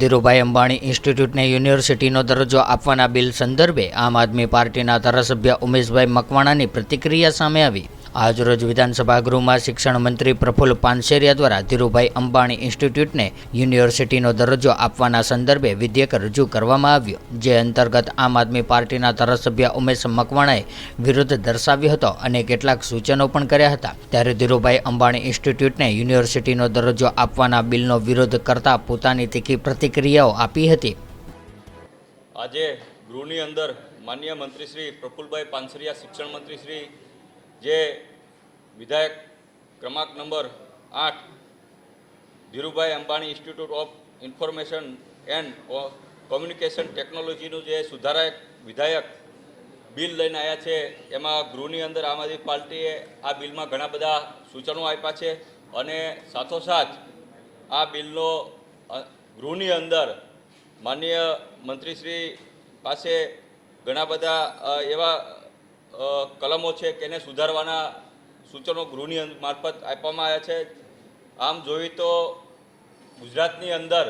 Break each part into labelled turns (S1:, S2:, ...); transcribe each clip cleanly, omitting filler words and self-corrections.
S1: ધીરુભાઈ અંબાણી ઇન્સ્ટિટ્યૂટને યુનિવર્સિટીનો દરજ્જો આપવાના બિલ સંદર્ભે આમ આદમી પાર્ટીના ધારાસભ્ય ઉમેશભાઈ મકવાણાની પ્રતિક્રિયા સામે આવી। આજરોજ વિધાનસભા ગૃહમાં શિક્ષણ મંત્રી પ્રફુલ્લ પાનસેરિયા દ્વારા ધીરુભાઈ અંબાણી ઇન્સ્ટિટ્યૂટને યુનિવર્સિટીનો દરજ્જો આપવાના સંદર્ભે વિધેયક રજૂ કરવામાં આવ્યો, જે અંતર્ગત આમ આદમી પાર્ટીના ધારાસભ્ય ઉમેશ મકવાણાએ વિરોધ દર્શાવ્યો હતો અને કેટલાક સૂચનો પણ કર્યા હતા। ત્યારે ધીરુભાઈ અંબાણી ઇન્સ્ટિટ્યૂટને યુનિવર્સિટીનો દરજ્જો આપવાના બિલનો વિરોધ કરતા પોતાની તીખી પ્રતિક્રિયાઓ આપી હતી।
S2: આજે ગૃહની અંદર માનનીય મંત્રી શ્રી પ્રફુલ્લભાઈ પાનસેરિયા શિક્ષણ મંત્રી શ્રી જે વિધાયક ક્રમાંક number 8 Dhirubhai Ambani institute of information and communication ટેકનોલોજીનું જે સુધારાયક વિધાયક બિલ લઈને આવ્યા છે, એમાં ગૃહની અંદર આમ આદમી પાર્ટીએ આ બિલમાં ઘણા બધા સૂચનો આપ્યા છે અને સાથોસાથ આ બિલનો ગૃહની અંદર માનનીય મંત્રીશ્રી પાસે ઘણા બધા એવા કલમો છે કે એને સુધારવાના સૂચનો ગૃહની મારફત આપવામાં આવ્યા છે। આમ જોઈએ તો ગુજરાતની અંદર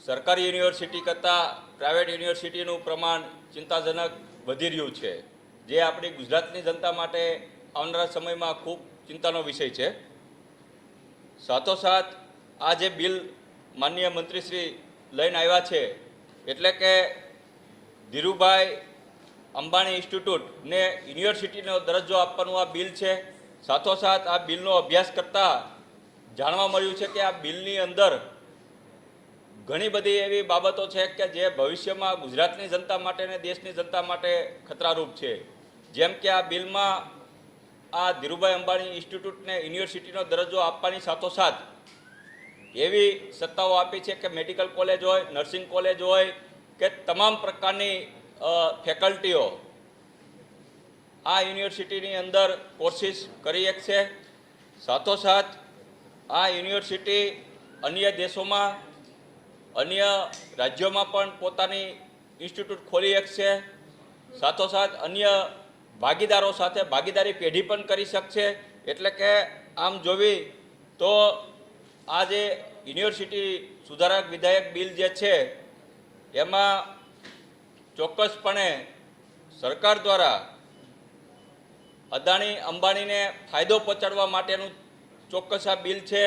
S2: સરકારી યુનિવર્સિટી કરતાં પ્રાઇવેટ યુનિવર્સિટીનું પ્રમાણ ચિંતાજનક વધી રહ્યું છે, જે આપણી ગુજરાતની જનતા માટે આવનારા સમયમાં ખૂબ ચિંતાનો વિષય છે। સાથોસાથ આ જે બિલ માનનીય મંત્રીશ્રી લઈને આવ્યા છે, એટલે કે ધીરુભાઈ અંબાણી ઇન્સ્ટિટ્યૂટને યુનિવર્સિટીનો દરજ્જો આપવાનું આ બિલ છે। સાથોસાથ આ બિલનો અભ્યાસ કરતાં જાણવા મળ્યું છે કે આ બિલની અંદર ઘણી બધી એવી બાબતો છે કે જે ભવિષ્યમાં ગુજરાતની જનતા માટે અને દેશની જનતા માટે ખતરારૂપ છે। જેમ કે આ બિલમાં આ ધીરુભાઈ અંબાણી ઇન્સ્ટિટ્યૂટને યુનિવર્સિટીનો દરજ્જો આપવાની સાથોસાથ એવી સત્તાઓ આપી છે કે મેડિકલ કોલેજ હોય, નર્સિંગ કોલેજ હોય કે તમામ પ્રકારની ફેકલ્ટીઓ આ યુનિવર્સિટીની અંદર કોર્સિસ કરી શકશે। સાથોસાથ આ યુનિવર્સિટી અન્ય દેશોમાં, અન્ય રાજ્યોમાં પણ પોતાની ઇન્સ્ટિટ્યૂટ ખોલી શકશે। સાથોસાથ અન્ય ભાગીદારો સાથે ભાગીદારી પેઢી પણ કરી શકશે। એટલે કે આમ જોવી તો આ જે યુનિવર્સિટી સુધારક વિધાયક બિલ જે છે, એમાં ચોક્કસપણે સરકાર દ્વારા અદાણી અંબાણીને ફાયદો પહોંચાડવા માટેનું ચોક્કસ આ બિલ છે,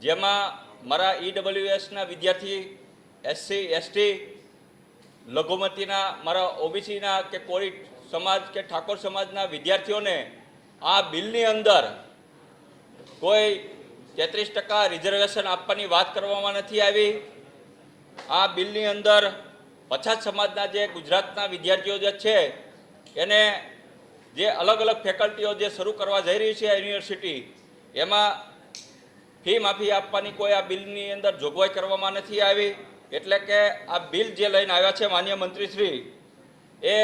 S2: જેમાં મારા EWSના વિદ્યાર્થી, SC ST લઘુમતીના, મારા OBCના કે કોળી સમાજ કે ઠાકોર સમાજના વિદ્યાર્થીઓને આ બિલની અંદર કોઈ 33% રિઝર્વેશન આપવાની વાત કરવામાં નથી આવી। આ બિલની અંદર પછાત સમાજના જે ગુજરાતના વિદ્યાર્થીઓ જે છે એને જે અલગ અલગ ફેકલ્ટીઓ જે શરૂ કરવા જઈ રહી છે યુનિવર્સિટી, એમાં ફી માફી આપવાની કોઈ આ બિલની અંદર જોગવાઈ કરવામાં નથી આવી। એટલે કે આ બિલ જે લઈને આવ્યા છે માનનીય મંત્રીશ્રી, એ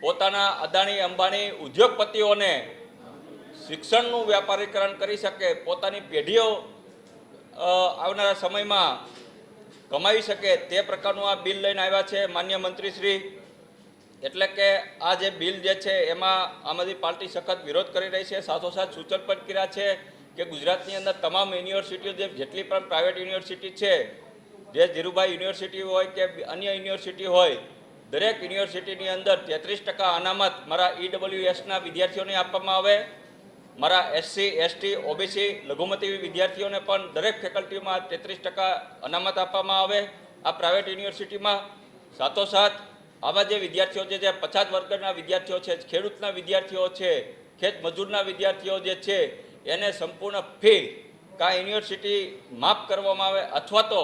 S2: પોતાના અદાણી અંબાણી ઉદ્યોગપતિઓને શિક્ષણનું વ્યાપારીકરણ કરી શકે, પોતાની પેઢીઓ આવનારા સમયમાં કમાવી શકે તે પ્રકારનું આ બિલ લઈને આવ્યા છે માનનીય મંત્રીશ્રી। એટલે કે આ જે બિલ જે છે એમાં આમ આદમી પાર્ટી સખત વિરોધ કરી રહી છે। સાથોસાથ સૂચન પણ કર્યા છે કે ગુજરાતની અંદર તમામ યુનિવર્સિટીઓ જેટલી પણ પ્રાઇવેટ યુનિવર્સિટી છે, જે ધીરુભાઈ યુનિવર્સિટી હોય કે અન્ય યુનિવર્સિટી હોય, દરેક યુનિવર્સિટીની અંદર 33% અનામત મારા EWSના વિદ્યાર્થીઓને આપવામાં આવે। મારા SC ST OBC લઘુમતી વિદ્યાર્થીઓને પણ દરેક ફેકલ્ટીમાં 33% અનામત આપવામાં આવે આ પ્રાઇવેટ યુનિવર્સિટીમાં। સાથોસાથ આવા જે વિદ્યાર્થીઓ છે, જે પછાત વર્ગના વિદ્યાર્થીઓ છે, ખેડૂતના વિદ્યાર્થીઓ છે, ખેત મજૂરના વિદ્યાર્થીઓ જે છે, એને સંપૂર્ણ ફી કાં યુનિવર્સિટી માફ કરવામાં આવે અથવા તો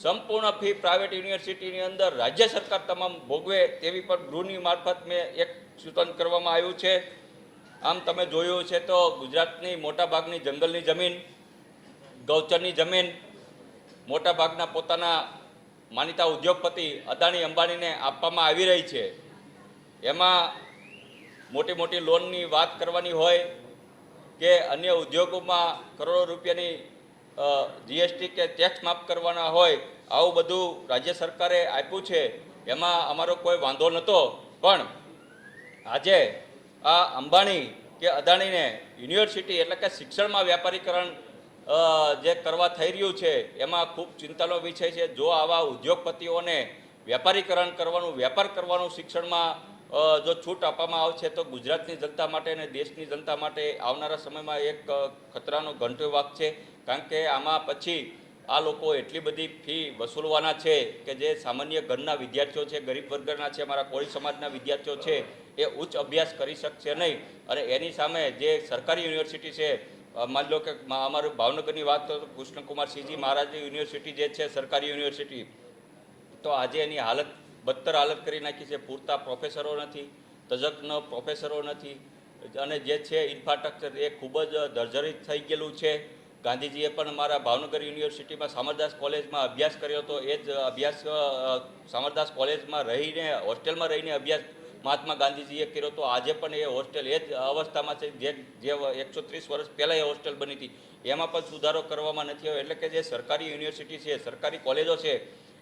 S2: સંપૂર્ણ ફી પ્રાઇવેટ યુનિવર્સિટીની અંદર રાજ્ય સરકાર તમામ ભોગવે તેવી પણ ગૃહની મારફત મેં એક સૂચન કરવામાં આવ્યું છે। આમ તમે જોયું છે તો ગુજરાતની મોટાભાગની જંગલની જમીન, ગૌચરની જમીન મોટાભાગના પોતાના માનીતા ઉદ્યોગપતિ અદાણી અંબાણીને આપવામાં આવી રહી છે। એમાં મોટી મોટી લોનની વાત કરવાની હોય કે અન્ય ઉદ્યોગોમાં કરોડો રૂપિયાની GST કે ટેક્સ માફ કરવાના હોય, આવું બધું રાજ્ય સરકારે આપ્યું છે, એમાં અમારો કોઈ વાંધો નહોતો। પણ આજે આ અંબાણી કે અદાણીને યુનિવર્સિટી એટલે કે શિક્ષણમાં વ્યાપારીકરણ જે કરવા થઈ રહ્યું છે એમાં ખૂબ ચિંતાનો વિષય છે. જો આવા ઉદ્યોગપતિઓને વેપારીકરણ કરવાનું, વેપાર કરવાનું શિક્ષણમાં જો છૂટ આપવામાં આવશે તો ગુજરાતની જનતા માટે અને દેશની જનતા માટે આવનારા સમયમાં એક ખતરાનો ઘંટો વાગશે. કારણ કે આમાં પછી આ લોકો એટલી બધી ફી વસૂલવાના છે કે જે સામાન્ય ઘરના વિદ્યાર્થીઓ છે, ગરીબ વર્ગના છે, અમારા કોળી સમાજના વિદ્યાર્થીઓ છે એ ઉચ્ચ અભ્યાસ કરી શકશે નહીં. અને એની સામે જે સરકારી યુનિવર્સિટી છે, માની લો કે અમારું ભાવનગરની વાત કરો તો કૃષ્ણકુમારસિંહજી મહારાજ યુનિવર્સિટી જે છે સરકારી યુનિવર્સિટી, તો આજે એની હાલત બદતર હાલત કરી નાખી છે. પૂરતા પ્રોફેસરો નથી, તજજ્ઞ પ્રોફેસરો નથી અને જે છે ઇન્ફ્રાસ્ટ્રક્ચર એ ખૂબ જ જર્જરિત થઈ ગયેલું છે. ગાંધીજીએ પણ અમારા ભાવનગર યુનિવર્સિટીમાં સામરદાસ કોલેજમાં અભ્યાસ કર્યો હતો. એ જ અભ્યાસ સામરદાસ કોલેજમાં રહીને, હોસ્ટેલમાં રહીને અભ્યાસ મહાત્મા ગાંધીજીએ કર્યો હતો. આજે પણ એ હોસ્ટેલ એ જ અવસ્થામાં છે જે 130 વર્ષ પહેલાં એ હોસ્ટેલ બની હતી. એમાં પણ સુધારો કરવામાં નથી આવ્યો. એટલે કે જે સરકારી યુનિવર્સિટી છે, સરકારી કોલેજો છે,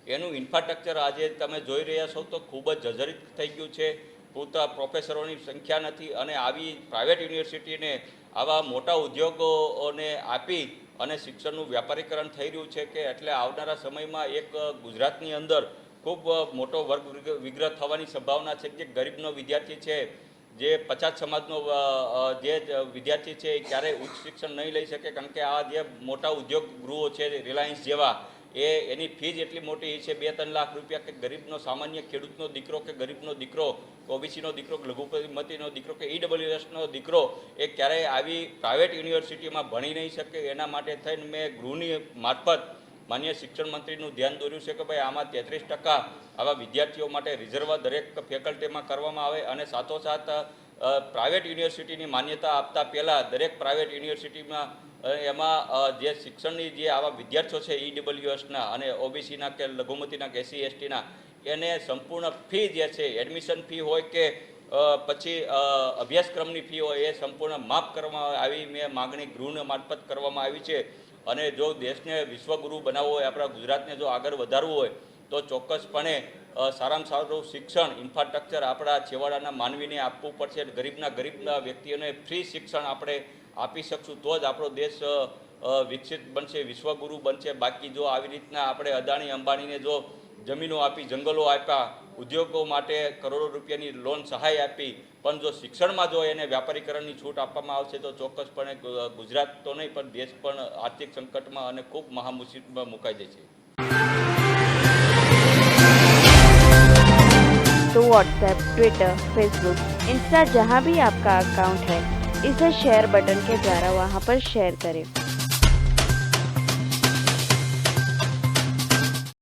S2: એનું ઇન્ફ્રાસ્ટ્રક્ચર આજે તમે જોઈ રહ્યા છો તો ખૂબ જ જર્જરિત થઈ ગયું છે. પૂરતા પ્રોફેસરોની સંખ્યા નથી અને આવી પ્રાઇવેટ યુનિવર્સિટીને આવા મોટા ઉદ્યોગોને આપી અને શિક્ષણનું વ્યાપારીકરણ થઈ રહ્યું છે કે એટલે આવનારા સમયમાં એક ગુજરાતની અંદર ખૂબ મોટો વર્ગ વિગ્રહ થવાની સંભાવના છે. જે ગરીબનો વિદ્યાર્થી છે, જે પછાત સમાજનો જે વિદ્યાર્થી છે એ ક્યારેય ઉચ્ચ શિક્ષણ નહીં લઈ શકે. કારણ કે આ જે મોટા ઉદ્યોગ ગૃહો છે, રિલાયન્સ જેવા, એની ફીઝ એટલી મોટી છે 2-3 લાખ રૂપિયા કે ગરીબનો સામાન્ય ખેડૂતનો દીકરો કે ગરીબનો દીકરો, ઓબીસીનો દીકરો, લઘુમતીનો દીકરો કે ઈડબ્લ્યુએસનો દીકરો એ ક્યારેય આવી પ્રાઇવેટ યુનિવર્સિટીમાં ભણી નહીં શકે. એના માટે થઈને મેં ગૃહની મારફત માનનીય શિક્ષણ મંત્રીનું ધ્યાન દોર્યું છે કે ભાઈ આમાં 33% આવા વિદ્યાર્થીઓ માટે રિઝર્વ દરેક ફેકલ્ટીમાં કરવામાં આવે અને સાથોસાથ પ્રાઇવેટ યુનિવર્સિટીની માન્યતા આપતા પહેલાં દરેક પ્રાઇવેટ યુનિવર્સિટીમાં એમાં જે શિક્ષણની જે આવા વિદ્યાર્થીઓ છે ઈડબ્લ્યુએસના અને ઓબીસીના કે લઘુમતીના કે એસસી એસટીના, એને સંપૂર્ણ ફી જે છે, એડમિશન ફી હોય કે પછી અભ્યાસક્રમની ફી હોય, એ સંપૂર્ણ માફ કરવામાં આવી મેં માગણી ગૃહને મારફત કરવામાં આવી છે. અને જો દેશને વિશ્વગુરુ બનાવવો હોય, આપણા ગુજરાતને જો આગળ વધારવું હોય તો ચોક્કસપણે સારામાં સારું શિક્ષણ ઇન્ફ્રાસ્ટ્રક્ચર આપણા છેવાડાના માનવીને આપવું પડશે. ગરીબના વ્યક્તિઓને ફ્રી શિક્ષણ આપણે આપી શકશું તો જ આપણો દેશ વિકસિત બનશે, વિશ્વગુરુ બનશે. બાકી જો આવી રીતના આપણે અદાણી અંબાણીને જો જમીનો આપી, જંગલો આપ્યા, ઉદ્યોગો માટે કરોડો રૂપિયાની લોન સહાય આપી, પણ જો શિક્ષણમાં જો એને વ્યાપારીકરણની છૂટ આપવામાં આવશે તો ચોક્કસપણે ગુજરાત તો નહીં પણ દેશ પણ આર્થિક સંકટમાં અને ખૂબ મહામુસીબતમાં મુકાઈ જશે.
S3: तो व्हाट्सएप, ट्विटर, फेसबुक, इंस्टा जहाँ भी आपका अकाउंट है, इसे शेयर बटन के द्वारा वहाँ पर शेयर करें